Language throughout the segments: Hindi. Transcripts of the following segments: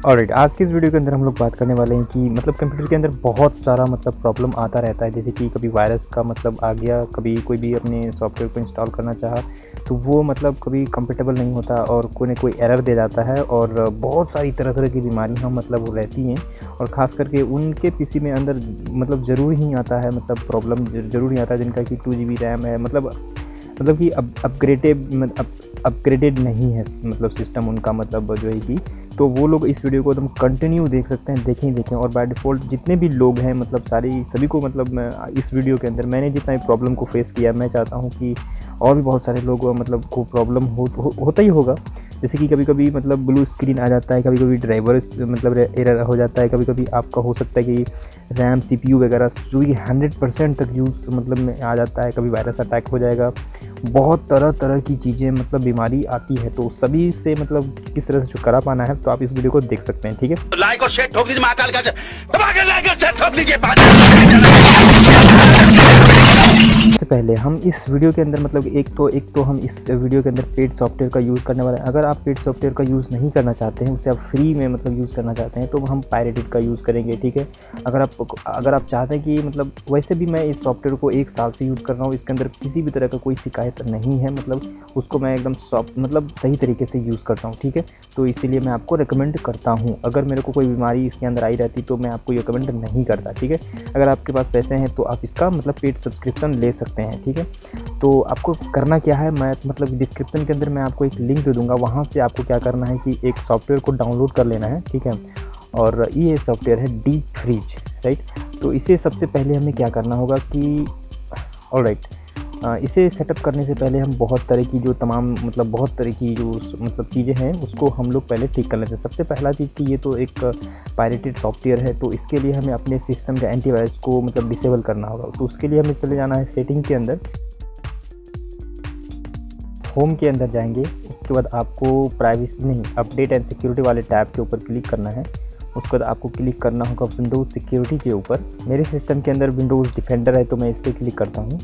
ऑलराइट, आज की इस वीडियो के अंदर हम लोग बात करने वाले हैं कि मतलब कंप्यूटर के अंदर बहुत सारा मतलब प्रॉब्लम आता रहता है। जैसे कि कभी वायरस का मतलब आ गया, कभी कोई भी अपने सॉफ्टवेयर को इंस्टॉल करना चाहा तो वो मतलब कभी कंपेटेबल नहीं होता और कोई ना कोई एरर दे जाता है और बहुत सारी तरह तरह की बीमारियां मतलब वो रहती हैं। और ख़ास करके उनके पीसी में अंदर मतलब ज़रूर ही आता है, मतलब प्रॉब्लम ज़रूर ही आता है जिनका कि 2 GB रैम है, मतलब कि अपग्रेडेड नहीं है मतलब सिस्टम उनका, मतलब जो है कि तो वो लोग इस वीडियो को एकदम कंटिन्यू देख सकते हैं, देखें ही देखें। और बाय डिफ़ॉल्ट जितने भी लोग हैं मतलब सभी को मतलब मैं इस वीडियो के अंदर मैंने जितना भी प्रॉब्लम को फेस किया, मैं चाहता हूँ कि और भी बहुत सारे लोग मतलब को प्रॉब्लम होता ही होगा। जैसे कि कभी-कभी मतलब ब्लू स्क्रीन आ जाता है, कभी-कभी ड्राइवर्स मतलब एरर हो जाता है, कभी-कभी आपका हो सकता है कि रैम, सीपीयू वगैरह जो कि 100% तक यूज़ मतलब में आ जाता है, कभी वायरस अटैक हो जाएगा। बहुत तरह-तरह की चीज़ें मतलब बीमारी आती है, तो सभी से मतलब किस तरह से छुटकारा पाना है, तो आप इस वीडियो को देख सकते हैं, ठीक है? तो लाइक और शेयर ठोक दीजिए महाकाल का दबा के लाइक और शेयर ठोक दीजिए। सबसे पहले हम इस वीडियो के अंदर मतलब एक तो हम इस वीडियो के अंदर पेड सॉफ्टवेयर का यूज़ करने वाले हैं। अगर आप पेड सॉफ्टवेयर का यूज़ नहीं करना चाहते हैं, उसे आप फ्री में मतलब यूज़ करना चाहते हैं, तो हम पायरेटेड का यूज़ करेंगे, ठीक है? अगर आप चाहते हैं कि मतलब वैसे भी मैं इस सॉफ्टवेयर को 1 साल से यूज़ कर रहा हूँ, इसके अंदर किसी भी तरह का कोई शिकायत नहीं है, मतलब उसको मैं एकदम मतलब सही तरीके से यूज़ करता हूँ, ठीक है? तो इसीलिए मैं आपको रिकमेंड करता हूँ। अगर मेरे को कोई बीमारी इसके अंदर आई रहती तो मैं आपको रिकमेंड नहीं करता, ठीक है? अगर आपके पास पैसे हैं तो आप इसका मतलब पेड सब्सक्रिप्शन ले सकते हैं, ठीक है? तो आपको करना क्या है, मैं मतलब डिस्क्रिप्शन के अंदर मैं आपको एक लिंक दे दूँगा, वहाँ से आपको क्या करना है कि एक सॉफ्टवेयर को डाउनलोड कर लेना है, ठीक है? और ये सॉफ्टवेयर है डीप फ्रीज, राइट? तो इसे सबसे पहले हमें क्या करना होगा कि ऑलराइट, इसे सेटअप करने से पहले हम बहुत तरह की जो मतलब चीज़ें हैं उसको हम लोग पहले ठीक कर लेते हैं। सबसे पहला चीज़ कि ये तो एक पायरेटेड सॉफ्टवेयर है, तो इसके लिए हमें अपने सिस्टम का एंटीवायरस को मतलब डिसेबल करना होगा। तो उसके लिए हमें चले जाना है सेटिंग के अंदर, होम के अंदर जाएंगे। उसके बाद आपको प्राइवेसी नहीं, अपडेट एंड सिक्योरिटी वाले टैब के ऊपर क्लिक करना है। उसके बाद आपको क्लिक करना होगा विंडोज़ सिक्योरिटी के ऊपर। मेरे सिस्टम के अंदर विंडोज़ डिफेंडर है तो मैं इस पर क्लिक करता हूँ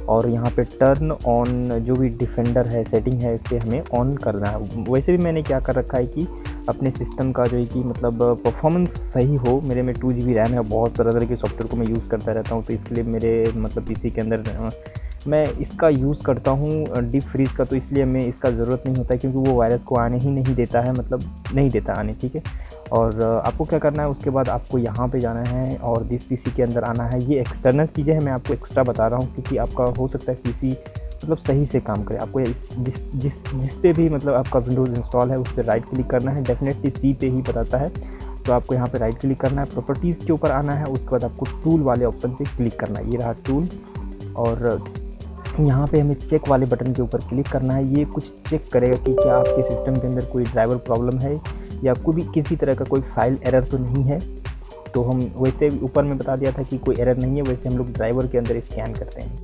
और यहाँ पे टर्न ऑन जो भी डिफेंडर है सेटिंग है इसे हमें ऑन करना है। वैसे भी मैंने क्या कर रखा है कि अपने सिस्टम का जो है कि मतलब परफॉर्मेंस सही हो। मेरे में 2 GB रैम है, बहुत तरह तरह के सॉफ्टवेयर को मैं यूज़ करता रहता हूँ, तो इसके लिए मेरे मतलब पीसी के अंदर मैं इसका यूज़ करता हूँ डीप फ्रीज का। तो इसलिए हमें इसका ज़रूरत नहीं होता है क्योंकि वो वायरस को आने ही नहीं देता है, मतलब नहीं देता आने, ठीक है? और आपको क्या करना है, उसके बाद आपको यहाँ पे जाना है और दिस पीसी के अंदर आना है। ये एक्सटर्नल चीज़ें हैं, मैं आपको एक्स्ट्रा बता रहा हूँ क्योंकि आपका हो सकता है पीसी मतलब सही से काम करे। आपको जिस पे भी मतलब आपका विंडोज़ इंस्टॉल है उस पर राइट क्लिक करना है, डेफिनेटली सी पे ही बताता है। तो आपको यहाँ पे राइट क्लिक करना है, प्रॉपर्टीज़ के ऊपर आना है, उसके बाद आपको टूल वाले ऑप्शन पे क्लिक करना है। ये रहा टूल, और यहाँ पे हमें चेक वाले बटन के ऊपर क्लिक करना है। ये कुछ चेक करेगा कि क्या आपके सिस्टम के अंदर कोई ड्राइवर प्रॉब्लम है या कोई भी किसी तरह का कोई फाइल एरर तो नहीं है। तो हम वैसे ऊपर में बता दिया था कि कोई एरर नहीं है, वैसे हम लोग ड्राइवर के अंदर स्कैन करते हैं।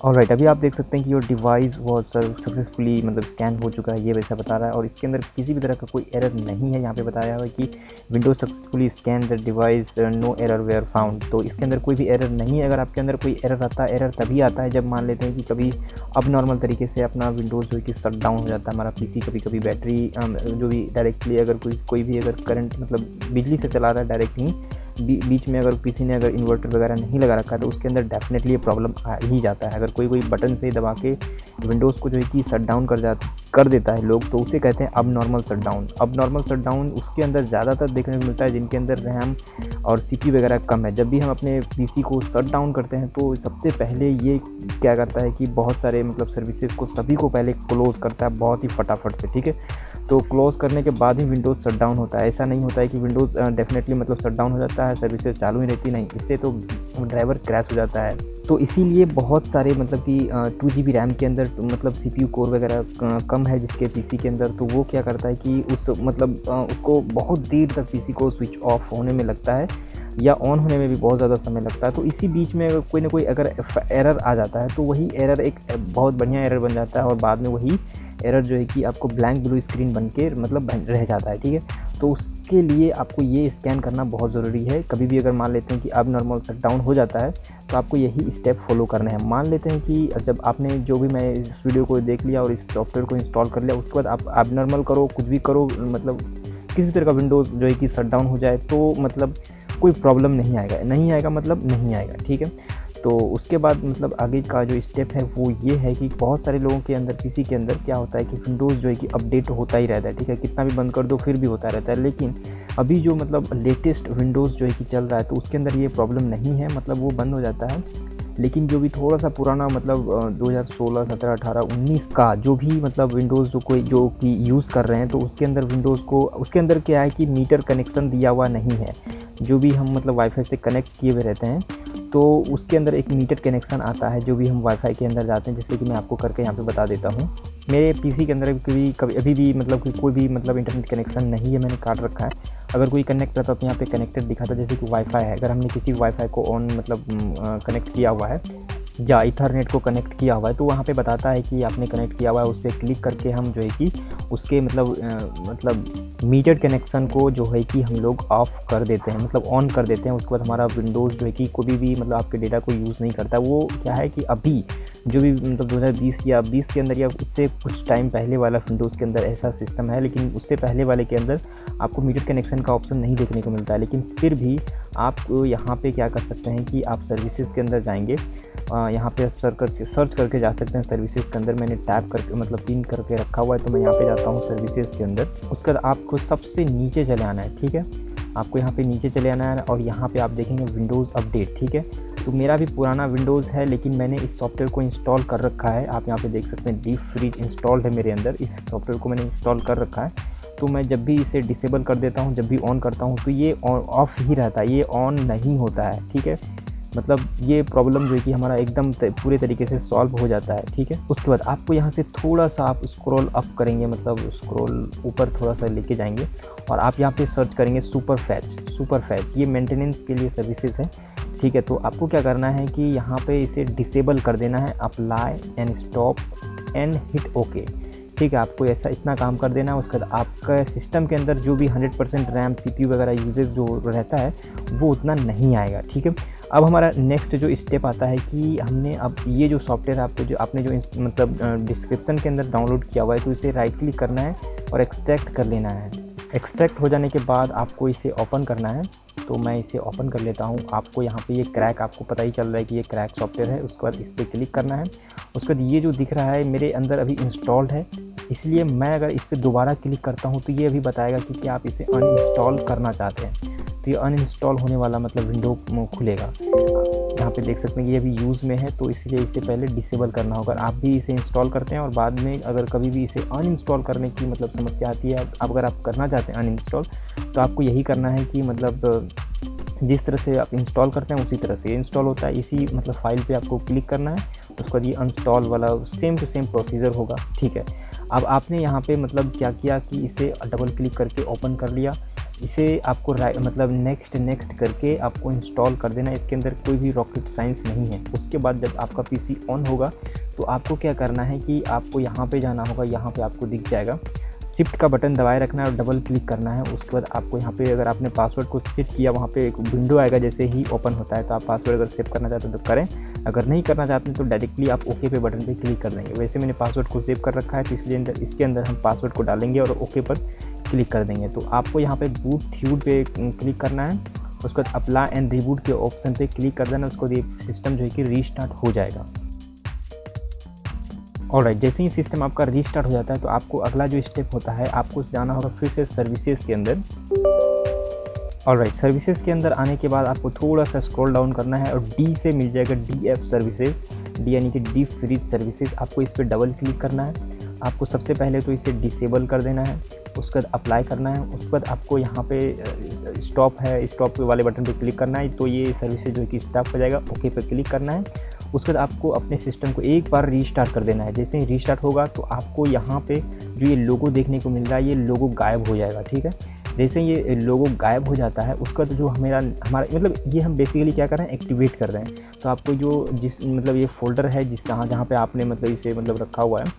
ऑलराइट, अभी आप देख सकते हैं कि योर डिवाइस वॉज सक्सेसफुली मतलब स्कैन हो चुका है, ये वैसा बता रहा है और इसके अंदर किसी भी तरह का कोई एरर नहीं है। यहाँ पे बताया हुआ है कि Windows successfully scan the device, no error were found. तो इसके अंदर कोई भी एरर नहीं है। अगर आपके अंदर कोई एरर आता है, एरर तभी आता है जब मान लेते हैं कि कभी अब नॉर्मल तरीके से अपना विंडोज़ जो है कि शट डाउन हो जाता है हमारा पीसी। कभी बैटरी जो भी डायरेक्टली अगर कोई भी अगर करंट मतलब बिजली से चला रहा है डायरेक्टली बीच में, अगर किसी ने अगर इन्वर्टर वगैरह नहीं लगा रखा है तो उसके अंदर डेफिनेटली ये प्रॉब्लम आ ही जाता है। अगर कोई बटन से दबा के विंडोज़ को जो है कि शट डाउन कर देता है लोग, तो उसे कहते हैं अब नॉर्मल शट डाउन। अब नॉर्मल शट डाउन उसके अंदर ज़्यादातर देखने को मिलता है जिनके अंदर रैम और सीपीयू वगैरह कम है। जब भी हम अपने पीसी को शट डाउन करते हैं तो सबसे पहले ये क्या करता है कि बहुत सारे मतलब सर्विसेज को सभी को पहले क्लोज़ करता है बहुत ही फटाफट से, ठीक है? तो क्लोज़ करने के बाद ही विंडोज़ शट डाउन होता है। ऐसा नहीं होता है कि विंडोज़ डेफिनेटली मतलब शट डाउन हो जाता है, सर्विसेज चालू ही रहती नहीं, इससे तो ड्राइवर क्रैश हो जाता है। तो इसीलिए बहुत सारे मतलब कि 2 GB रैम के अंदर मतलब सीपीयू कोर वगैरह कम है जिसके पीसी के अंदर, तो वो क्या करता है कि उसको बहुत देर तक पीसी को स्विच ऑफ होने में लगता है। या ऑन होने में भी बहुत ज़्यादा समय लगता है। तो इसी बीच में अगर कोई ना कोई अगर एरर आ जाता है तो वही एरर एक बहुत बढ़िया एरर बन जाता है और बाद में वही एरर जो है कि आपको ब्लैंक ब्लू स्क्रीन बन के मतलब रह जाता है, ठीक है। तो उसके लिए आपको ये स्कैन करना बहुत ज़रूरी है। कभी भी अगर मान लेते हैं कि अब नॉर्मल शटडाउन हो जाता है तो आपको यही स्टेप फॉलो करना है। मान लेते हैं कि जब आपने जो भी मैं इस वीडियो को देख लिया और इस सॉफ्टवेयर को इंस्टॉल कर लिया, उसके बाद आप अब नॉर्मल करो, कुछ भी करो, मतलब किसी तरह का विंडोज़ जो है कि शटडाउन हो जाए तो मतलब कोई प्रॉब्लम नहीं आएगा मतलब नहीं आएगा, ठीक है। तो उसके बाद मतलब आगे का जो स्टेप है वो ये है कि बहुत सारे लोगों के अंदर पीसी के अंदर क्या होता है कि विंडोज़ जो है कि अपडेट होता ही रहता है, ठीक है। कितना भी बंद कर दो फिर भी होता रहता है। लेकिन अभी जो मतलब लेटेस्ट विंडोज़ जो है कि चल रहा है तो उसके अंदर ये प्रॉब्लम नहीं है, मतलब वो बंद हो जाता है। लेकिन जो भी थोड़ा सा पुराना मतलब 2016, 17, 18, 19 का जो भी मतलब विंडोज़ जो कि यूज़ कर रहे हैं तो उसके अंदर विंडोज़ को उसके अंदर क्या है कि मीटर कनेक्शन दिया हुआ नहीं है। जो भी हम मतलब वाईफाई से कनेक्ट किए हुए रहते हैं तो उसके अंदर एक मीटर कनेक्शन आता है जो भी हम वाईफाई के अंदर जाते हैं, जैसे कि मैं आपको करके यहाँ पे बता देता हूँ। मेरे पीसी के अंदर अभी भी मतलब कोई भी मतलब इंटरनेट कनेक्शन नहीं है, मैंने काट रखा है। अगर कोई कनेक्ट करता तो यहाँ पे कनेक्टेड दिखाता, जैसे कि वाईफाई है। अगर हमने किसी वाईफाई को ऑन मतलब कनेक्ट किया हुआ है या इथरनेट को कनेक्ट किया हुआ है तो वहाँ पे बताता है कि आपने कनेक्ट किया हुआ है। उस पर क्लिक करके हम जो है कि उसके मतलब मीटर कनेक्शन को जो है कि हम लोग ऑफ़ कर देते हैं, मतलब ऑन कर देते हैं। उसके बाद हमारा विंडोज़ जो है कि कोई भी मतलब आपके डेटा को यूज़ नहीं करता। वो क्या है कि अभी जो भी मतलब 2020 या 20 के अंदर या उससे कुछ टाइम पहले वाला विंडोज़ के अंदर ऐसा सिस्टम है, लेकिन उससे पहले वाले के अंदर आपको मीटर कनेक्शन का ऑप्शन नहीं देखने को मिलता है। लेकिन फिर भी आप यहाँ पे क्या कर सकते हैं कि आप सर्विसेज के अंदर जाएंगे, यहाँ पे सर्च करके जा सकते हैं सर्विसेज के अंदर। मैंने टैप करके मतलब पिन करके रखा हुआ है तो मैं यहाँ पे जाता हूँ सर्विसेज के अंदर। उसके बाद आपको सबसे नीचे चले आना है, ठीक है। आपको यहाँ पे नीचे चले आना है और यहाँ पे आप देखेंगे विंडोज़ अपडेट, ठीक है। तो मेरा भी पुराना विंडोज़ है लेकिन मैंने इस सॉफ्टवेयर को इंस्टॉल कर रखा है। आप यहाँ पे देख सकते हैं डीप फ्रीज इंस्टॉल्ड है मेरे अंदर। इस सॉफ्टवेयर को मैंने इंस्टॉल कर रखा है। तो मैं जब भी इसे डिसेबल कर देता हूँ, जब भी ऑन करता हूँ तो ये ऑफ ही रहता है, ये ऑन नहीं होता है, ठीक है। मतलब ये प्रॉब्लम जो है कि हमारा एकदम पूरे तरीके से सॉल्व हो जाता है, ठीक है। उसके बाद आपको यहाँ से थोड़ा सा आप स्क्रॉल अप करेंगे, मतलब स्क्रॉल ऊपर थोड़ा सा लेके जाएंगे और आप यहाँ पे सर्च करेंगे सुपरफैच। ये मेंटेनेंस के लिए सर्विसेज है, ठीक है। तो आपको क्या करना है कि यहाँ पे इसे डिसेबल कर देना है, apply and stop and hit okay, ठीक है। आपको ऐसा इतना काम कर देना है। उसके बाद आपका सिस्टम के अंदर जो भी 100% रैम CPU वगैरह यूजेज जो रहता है वो उतना नहीं आएगा, ठीक है। अब हमारा नेक्स्ट जो स्टेप आता है कि हमने अब ये जो सॉफ्टवेयर आपने जो मतलब डिस्क्रिप्शन के अंदर डाउनलोड किया हुआ है तो इसे राइट क्लिक करना है और एक्सट्रैक्ट कर लेना है। एक्सट्रैक्ट हो जाने के बाद आपको इसे ओपन करना है। तो मैं इसे ओपन कर लेता हूँ। आपको यहाँ पे ये क्रैक आपको पता ही चल रहा है कि ये क्रैक सॉफ्टवेयर है। उसके बाद इस पर क्लिक करना है। उसके बाद ये जो दिख रहा है मेरे अंदर अभी इंस्टॉल्ड है, इसलिए मैं अगर इस पर दोबारा क्लिक करता हूँ तो ये अभी बताएगा कि क्या आप इसे अनइंस्टॉल करना चाहते हैं। तो ये अनइंस्टॉल होने वाला मतलब विंडो खुलेगा। यहाँ पे देख सकते हैं कि ये अभी यूज़ में है तो इसलिए इसे पहले डिसेबल करना होगा। आप भी इसे इंस्टॉल करते हैं और बाद में अगर कभी भी इसे अनइंस्टॉल करने की मतलब समस्या आती है, अगर आप करना चाहते हैं अनइंस्टॉल, तो आपको यही करना है कि मतलब जिस तरह से आप इंस्टॉल करते हैं उसी तरह से इंस्टॉल होता है। इसी मतलब फाइल पे आपको क्लिक करना है, उसके बाद ये अनइंस्टॉल वाला सेम टू सेम प्रोसीजर होगा, ठीक है। अब आपने यहाँ पे मतलब क्या किया कि इसे डबल क्लिक करके ओपन कर लिया। इसे आपको मतलब नेक्स्ट करके आपको इंस्टॉल कर देना है। इसके अंदर कोई भी रॉकेट साइंस नहीं है। उसके बाद जब आपका पीसी ऑन होगा तो आपको क्या करना है कि आपको यहाँ पे जाना होगा। यहाँ पे आपको दिख जाएगा शिफ्ट का बटन दबाए रखना है और डबल क्लिक करना है। उसके बाद आपको यहाँ पे अगर आपने पासवर्ड को सेट किया, वहाँ पे एक विंडो आएगा जैसे ही ओपन होता है। तो आप पासवर्ड अगर सेव करना चाहते हैं तो करें, अगर नहीं करना चाहते हैं तो डायरेक्टली आप ओके पे बटन पे क्लिक कर देंगे। वैसे मैंने पासवर्ड को सेव कर रखा है तो इसलिए इसके अंदर हम पासवर्ड को डालेंगे और ओके पर क्लिक कर देंगे। तो आपको यहाँ पे बूट थ्यूड पे क्लिक करना है। उसके बाद अप्लाई एंड रिबूट के ऑप्शन पे क्लिक कर देना। उसको सिस्टम जो है कि रीस्टार्ट हो जाएगा। ऑलराइट, जैसे ही सिस्टम आपका रीस्टार्ट हो जाता है तो आपको अगला जो स्टेप होता है, आपको जाना होगा फिर से सर्विसेज के अंदर। ऑलराइट, सर्विसेज के अंदर आने के बाद आपको थोड़ा सा स्क्रॉल डाउन करना है और डी से मिल जाएगा DF सर्विसेज, डी यानी कि डीप फ्रीज सर्विसेज। आपको इस पर डबल क्लिक करना है। आपको सबसे पहले तो इसे डिसेबल कर देना है। उसके बाद अप्लाई करना है। उसके बाद आपको यहाँ पे स्टॉप वाले बटन पे क्लिक करना है। तो ये सर्विसेज जो कि स्टॉप हो जाएगा। ओके पे क्लिक करना है। उसके बाद आपको अपने सिस्टम को एक बार रीस्टार्ट कर देना है। जैसे ही रीस्टार्ट होगा तो आपको यहाँ पे जो ये लोगो देखने को मिल रहा है, ये लोगो गायब हो जाएगा, ठीक है। जैसे ये लोगो गायब हो जाता है उसका तो जो हमारा मतलब ये हम बेसिकली क्या कर रहे हैं, एक्टिवेट कर रहे हैं। तो आपको जो जिस मतलब ये फ़ोल्डर है जिस जहाँ पे आपने मतलब इसे मतलब रखा हुआ है,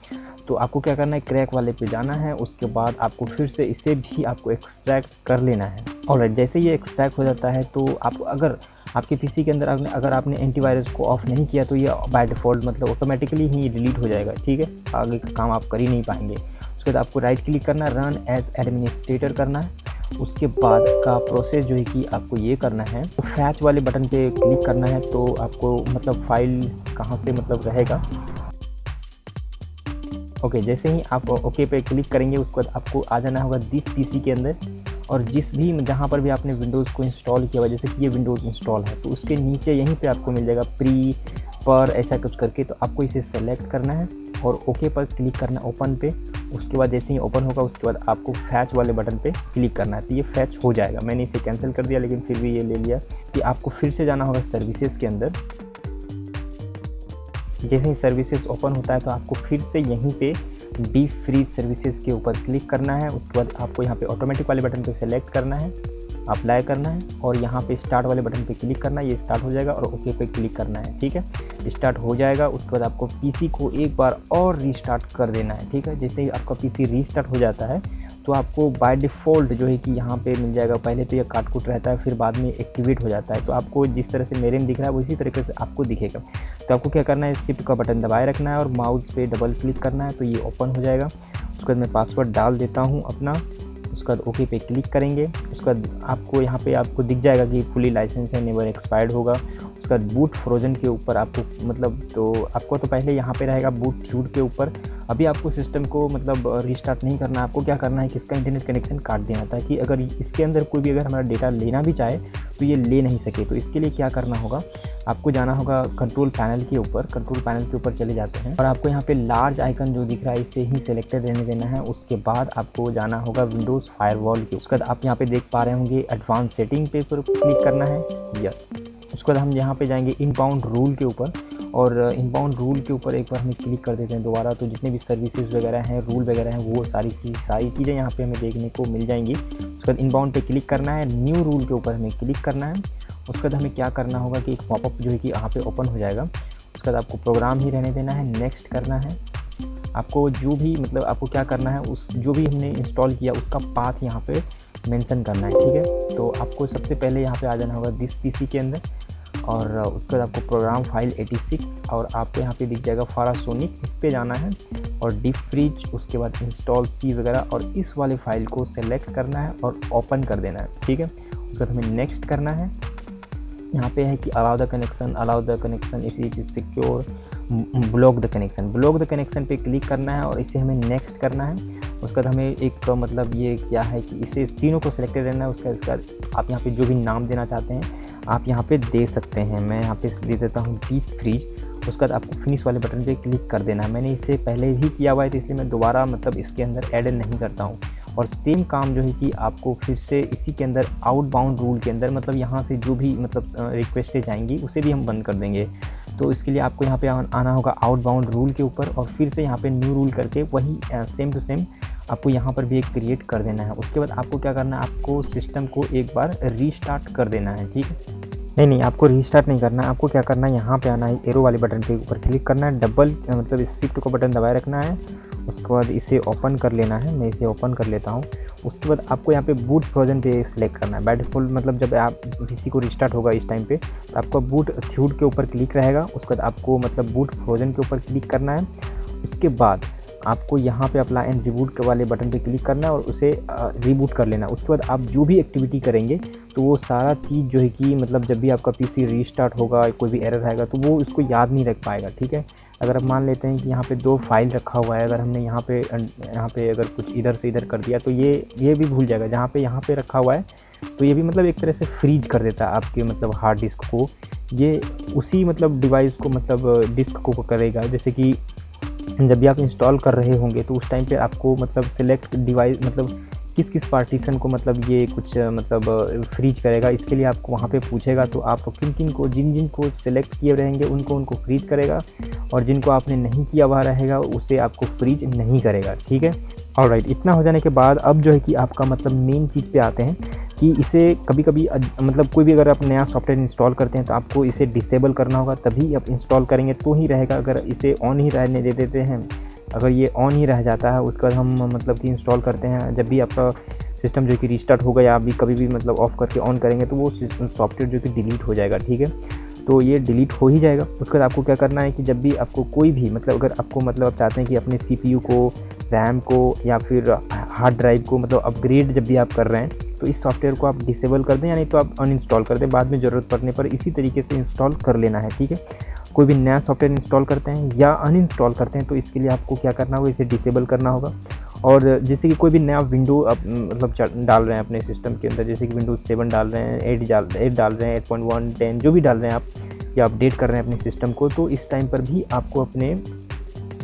तो आपको क्या करना है, क्रैक वाले पे जाना है। उसके बाद आपको फिर से इसे भी आपको एक्सट्रैक्ट कर लेना है। ऑलराइट, जैसे ये एक्सट्रैक्ट हो जाता है तो आप अगर आपके पीसी के अंदर अगर आपने एंटीवायरस को ऑफ नहीं किया तो ये बाय डिफ़ॉल्ट मतलब ऑटोमेटिकली ही डिलीट हो जाएगा। ठीक है, आगे का काम आप कर ही नहीं पाएंगे। उसके बाद आपको राइट क्लिक करना है, रन एज एडमिनिस्ट्रेटर करना है। उसके बाद का प्रोसेस जो है कि आपको ये करना है, तो फैच वाले बटन पे क्लिक करना है। तो आपको मतलब फाइल कहाँ पे मतलब रहेगा, ओके जैसे ही आप ओके पे क्लिक करेंगे उसके बाद आपको आ जाना होगा दिस पीसी के अंदर, और जिस भी जहाँ पर भी आपने विंडोज़ को इंस्टॉल किया हुआ, जैसे कि ये विंडोज़ इंस्टॉल है तो उसके नीचे यहीं पे आपको मिल जाएगा प्री पर ऐसा कुछ करके। तो आपको इसे सेलेक्ट करना है और ओके पर क्लिक करना है ओपन पे। उसके बाद जैसे ही ओपन होगा उसके बाद आपको फैच वाले बटन पे क्लिक करना है, तो ये फैच हो जाएगा। मैंने इसे कैंसिल कर दिया लेकिन फिर भी ये ले लिया कि आपको फिर से जाना होगा सर्विसेज के अंदर। जैसे ही सर्विसेज ओपन होता है तो आपको फिर से यहीं पे डीप फ्रीज सर्विसेज के ऊपर क्लिक करना है। उसके बाद आपको यहाँ पे ऑटोमेटिक वाले बटन पे सेलेक्ट करना है, अप्लाई करना है और यहाँ पे स्टार्ट वाले बटन पे क्लिक करना है, ये स्टार्ट हो जाएगा और ओके पे क्लिक करना है। ठीक है, स्टार्ट हो जाएगा। उसके बाद आपको पीसी को एक बार और रीस्टार्ट कर देना है। ठीक है, जैसे ही आपका पीसी रीस्टार्ट हो जाता है तो आपको बाय डिफ़ॉल्ट जो है कि यहाँ पे मिल जाएगा, पहले तो ये काट-कूट रहता है फिर बाद में एक्टिवेट हो जाता है। तो आपको जिस तरह से मेरे में दिख रहा है उसी तरीके से आपको दिखेगा। तो आपको क्या करना है, शिफ्ट का बटन दबाए रखना है और माउस पे डबल क्लिक करना है तो ये ओपन हो जाएगा। उसके बाद मैं पासवर्ड डाल देता हूँ अपना, उसके बाद ओके पे क्लिक करेंगे। उसके बाद आपको यहाँ पे आपको दिख जाएगा कि फुली लाइसेंस है, नेवर एक्सपायर्ड होगा। उसके बाद बूट फ्रोजन के ऊपर आपको मतलब तो आपको तो पहले यहाँ पे रहेगा बूट थ्यूड के ऊपर। अभी आपको सिस्टम को मतलब रीस्टार्ट नहीं करना है, आपको क्या करना है कि इसका इंटरनेट कनेक्शन काट देना था कि अगर इसके अंदर कोई भी अगर हमारा डेटा लेना भी चाहे तो ये ले नहीं सके। तो इसके लिए क्या करना होगा, आपको जाना होगा कंट्रोल पैनल के ऊपर। कंट्रोल पैनल के ऊपर चले जाते हैं और आपको यहाँ पे लार्ज आइकन जो दिख रहा है इसे ही सिलेक्टेड रहने देना है। उसके बाद आपको जाना होगा विंडोज़ फायरवॉल के। उसके बाद आप यहाँ पे देख पा रहे होंगे एडवांस सेटिंग पे क्लिक करना है, यस। उसके बाद हम यहाँ पे जाएंगे इनबाउंड रूल के ऊपर और इनबाउंड रूल के ऊपर एक बार हमें क्लिक कर देते हैं दोबारा। तो जितने भी सर्विसेज वगैरह हैं, रूल वगैरह हैं, वो सारी चीज़ें यहाँ पे हमें देखने को मिल जाएंगी। उसके बाद इनबाउंड पे क्लिक करना है, न्यू रूल के ऊपर हमें क्लिक करना है। उसके बाद हमें क्या करना होगा कि एक पॉपअप जो है कि यहाँ पे ओपन हो जाएगा। उसके बाद आपको प्रोग्राम ही रहने देना है, नेक्स्ट करना है। आपको जो भी मतलब आपको क्या करना है, उस जो भी हमने इंस्टॉल किया उसका पाथ यहाँ पे मेंशन करना है। ठीक है, तो आपको सबसे पहले यहाँ पे आ जाना होगा दिस पीसी के अंदर और उसके बाद आपको प्रोग्राम फाइल 86 और आपको यहाँ पे दिख जाएगा फारासोनिक, इस पे जाना है और डीप फ्रीज। उसके बाद इंस्टॉल सी वगैरह और इस वाले फाइल को सेलेक्ट करना है और ओपन कर देना है। ठीक है, उसके बाद हमें नेक्स्ट करना है। यहाँ पे है कि अलाउ द कनेक्शन इसी सिक्योर, ब्लॉक द कनेक्शन पे क्लिक करना है और इसे हमें नेक्स्ट करना है। उसके बाद हमें एक मतलब ये क्या है कि इसे तीनों को सिलेक्टेड रहना है। उसके बाद आप यहाँ पे जो भी नाम देना चाहते हैं आप यहाँ पे दे सकते हैं। मैं यहाँ पे दे देता हूँ डीप फ्रीज। उसके बाद आपको फिनिश वाले बटन पे क्लिक कर देना है। मैंने इसे पहले ही किया हुआ है तो इसलिए मैं दोबारा मतलब इसके अंदर ऐड नहीं करता हूँ। और सेम काम जो है कि आपको फिर से इसी के अंदर आउटबाउंड रूल के अंदर मतलब यहाँ से जो भी मतलब रिक्वेस्टें जाएंगी उसे भी हम बंद कर देंगे। तो इसके लिए आपको यहाँ पे आना होगा आउटबाउंड रूल के ऊपर और फिर से यहाँ पे न्यू रूल करके वही सेम टू सेम आपको यहाँ पर भी एक क्रिएट कर देना है। उसके बाद आपको क्या करना है, आपको सिस्टम को एक बार रीस्टार्ट कर देना है। ठीक है, नहीं आपको रीस्टार्ट नहीं करना है। आपको क्या करना है, यहाँ पे आना है, एरो वाले बटन के ऊपर क्लिक करना है, डबल मतलब इस शिफ्ट को बटन दबाए रखना है। उसके बाद इसे ओपन कर लेना है, मैं इसे ओपन कर लेता हूँ। उसके बाद आपको यहाँ पे बूट फ्रोजन पे सिलेक्ट करना है। बाय डिफ़ॉल्ट मतलब जब आप पीसी को रिस्टार्ट होगा इस टाइम पे तो आपका बूट थ्यूड के ऊपर क्लिक रहेगा। उसके बाद आपको मतलब बूट फ्रोजन के ऊपर क्लिक करना है। उसके बाद आपको यहाँ पे अप्लाई एंड रिबूट वाले बटन पे क्लिक करना है और उसे रिबूट कर लेना। उसके बाद आप जो भी एक्टिविटी करेंगे तो वो सारा चीज़ जो है कि मतलब जब भी आपका पीसी रीस्टार्ट होगा कोई भी एरर आएगा तो वो उसको याद नहीं रख पाएगा। ठीक है, अगर आप मान लेते हैं कि यहाँ पे 2 फाइल रखा हुआ है, अगर हमने यहाँ पे अगर कुछ इधर से इधर कर दिया तो ये भी भूल जाएगा। जहाँ पे यहाँ पे रखा हुआ है तो ये भी मतलब एक तरह से फ्रीज कर देता है आपके मतलब हार्ड डिस्क को। ये उसी मतलब डिवाइस को मतलब डिस्क को करेगा। जैसे कि जब भी आप इंस्टॉल कर रहे होंगे तो उस टाइम पे आपको मतलब सिलेक्ट डिवाइस मतलब किस पार्टीशन को मतलब ये कुछ मतलब फ्रीज करेगा। इसके लिए आपको वहाँ पे पूछेगा तो आप किन को जिन को सिलेक्ट किए रहेंगे उनको फ्रीज करेगा और जिनको आपने नहीं किया हुआ रहेगा उसे आपको फ्रीज नहीं करेगा, ठीक है। ऑलराइट, इतना हो जाने के बाद अब जो है कि आपका मतलब मेन चीज़ पे आते हैं कि इसे कभी कभी मतलब कोई भी अगर आप नया सॉफ्टवेयर इंस्टॉल करते हैं तो आपको इसे डिसेबल करना होगा, तभी आप इंस्टॉल करेंगे तो ही रहेगा। अगर इसे ऑन ही रहने दे देते हैं, अगर ये ऑन ही रह जाता है उसके बाद हम मतलब कि इंस्टॉल करते हैं, जब भी आपका सिस्टम जो कि रिस्टार्ट होगा या आप भी कभी भी मतलब ऑफ़ करके ऑन करेंगे तो वो सॉफ्टवेयर जो कि डिलीट हो जाएगा, ठीक है। तो ये डिलीट हो ही जाएगा। उसके बाद आपको क्या करना है कि जब भी आपको कोई भी मतलब अगर आपको मतलब आप चाहते हैं कि अपने CPU को, रैम को या फिर हार्ड ड्राइव को मतलब अपग्रेड जब भी आप कर रहे हैं तो इस सॉफ्टवेयर को आप डिसेबल कर दें, यानी तो आप अनइंस्टॉल कर दें, बाद में ज़रूरत पड़ने पर इसी तरीके से इंस्टॉल कर लेना है, ठीक है। कोई भी नया सॉफ्टवेयर इंस्टॉल करते हैं या अनइंस्टॉल करते हैं तो इसके लिए आपको क्या करना होगा, इसे डिसेबल करना होगा। और जैसे कि कोई भी नया विंडो आप मतलब डाल रहे हैं अपने सिस्टम के अंदर, जैसे कि विंडोज़ 7 डाल रहे हैं, 8 डाल रहे हैं, 8.1, 10 जो भी डाल रहे हैं आप या अपडेट कर रहे हैं अपने सिस्टम को, तो इस टाइम पर भी आपको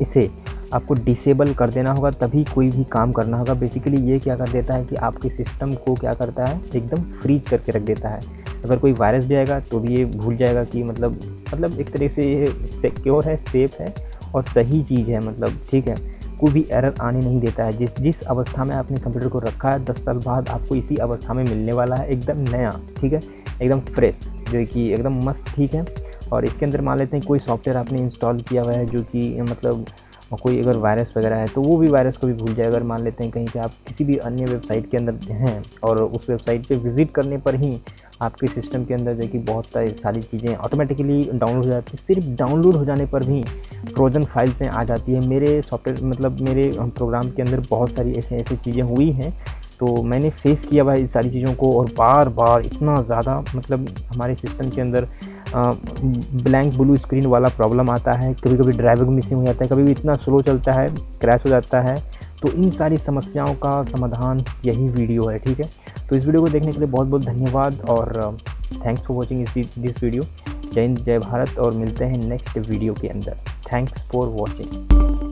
इसे आपको डिसेबल कर देना होगा, तभी कोई भी काम करना होगा। बेसिकली ये क्या कर देता है कि आपके सिस्टम को क्या करता है, एकदम फ्रीज करके रख देता है। अगर कोई वायरस भी आएगा तो भी ये भूल जाएगा कि मतलब एक तरह से ये सिक्योर है, सेफ़ है और सही चीज़ है, मतलब ठीक है। कोई भी एरर आने नहीं देता है। जिस अवस्था में आपने कंप्यूटर को रखा है 10 साल बाद आपको इसी अवस्था में मिलने वाला है, एकदम नया, ठीक है, एकदम फ्रेश, जो कि एकदम मस्त, ठीक है। और इसके अंदर मान लेते हैं कोई सॉफ्टवेयर आपने इंस्टॉल किया हुआ है जो कि मतलब कोई अगर वायरस वगैरह है तो वो भी वायरस को भी भूल जाए। अगर मान लेते हैं कहीं पे आप किसी भी अन्य वेबसाइट के अंदर हैं और उस वेबसाइट पे विज़िट करने पर ही आपके सिस्टम के अंदर जो कि बहुत सारी चीज़ें ऑटोमेटिकली डाउनलोड हो जाती है, सिर्फ डाउनलोड हो जाने पर भी ट्रोजन फाइल्सें आ जाती है। मेरे सॉफ्टवेयर मतलब मेरे प्रोग्राम के अंदर बहुत सारी ऐसी चीज़ें हुई हैं, तो मैंने फेस किया हुआ इस सारी चीज़ों को, और बार बार इतना ज़्यादा मतलब हमारे सिस्टम के अंदर ब्लैंक ब्लू स्क्रीन वाला प्रॉब्लम आता है, कभी कभी ड्राइवर मिसिंग हो जाता है, कभी भी इतना स्लो चलता है, क्रैश हो जाता है। तो इन सारी समस्याओं का समाधान यही वीडियो है, ठीक है। तो इस वीडियो को देखने के लिए बहुत बहुत धन्यवाद और thanks for watching this video. जय हिंद, जय भारत, और मिलते हैं नेक्स्ट वीडियो के अंदर। Thanks for watching.